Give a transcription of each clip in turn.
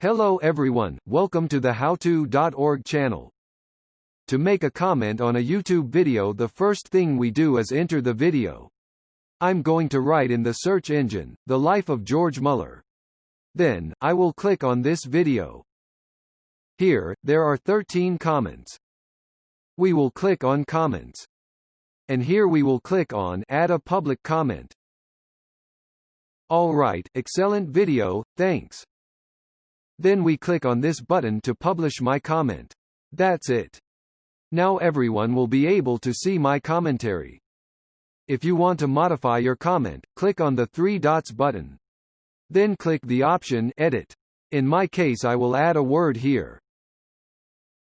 Hello everyone, welcome to the howto.org channel. To make a comment on a YouTube video, the first thing we do is enter the video. I'm going to write in the search engine, The Life of George Muller. Then, I will click on this video. Here, there are 13 comments. We will click on Comments. And here we will click on Add a public comment. Alright, excellent video, thanks. Then we click on this button to publish my comment. That's it. Now everyone will be able to see my commentary. If you want to modify your comment, click on the three dots button. Then click the option Edit. In my case, I will add a word here.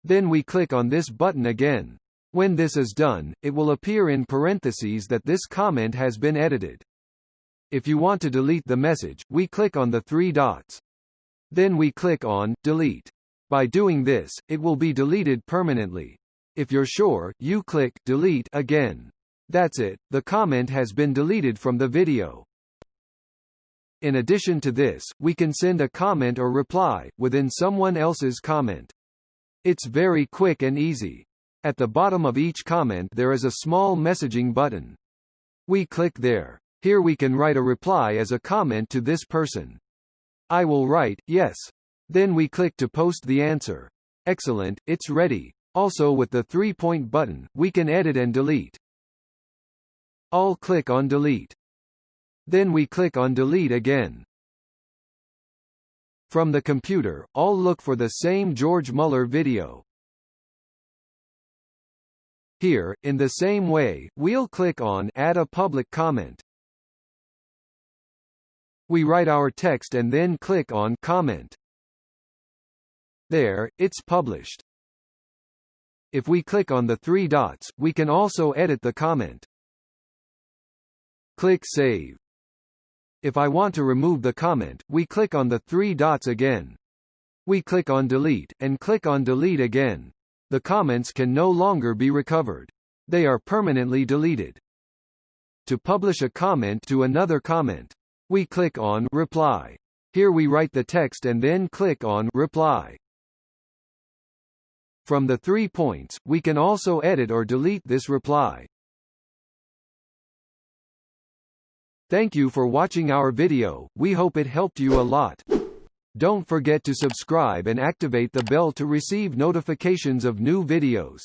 Then we click on this button again. When this is done, it will appear in parentheses that this comment has been edited. If you want to delete the message, we click on the three dots. Then we click on Delete. By doing this, it will be deleted permanently. If you're sure, you click Delete again. That's it, the comment has been deleted from the video. In addition to this, we can send a comment or reply within someone else's comment. It's very quick and easy. At the bottom of each comment there is a small messaging button. We click there. Here we can write a reply as a comment to this person. I will write, yes. Then we click to post the answer. Excellent, it's ready. Also with the three-point button, we can edit and delete. I'll click on Delete. Then we click on Delete again. From the computer, I'll look for the same George Muller video. Here, in the same way, we'll click on Add a public comment. We write our text and then click on Comment. There, it's published. If we click on the three dots, we can also edit the comment. Click Save. If I want to remove the comment, we click on the three dots again. We click on Delete, and click on Delete again. The comments can no longer be recovered. They are permanently deleted. To publish a comment to another comment, we click on Reply. Here we write the text and then click on Reply. From the 3 points, we can also edit or delete this reply. Thank you for watching our video, we hope it helped you a lot. Don't forget to subscribe and activate the bell to receive notifications of new videos.